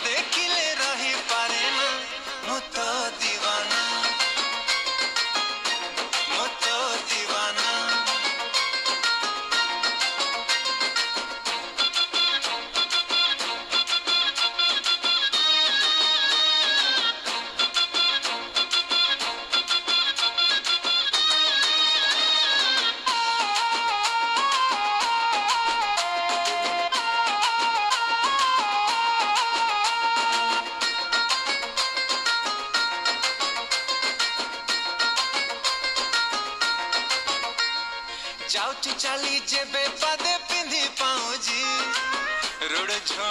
देखिले रही पारे ना मु तो दीवाना मु तो दीवाना जाऊची चाली जेबे पादे पिंधी पाऊजी रुड़ झोड़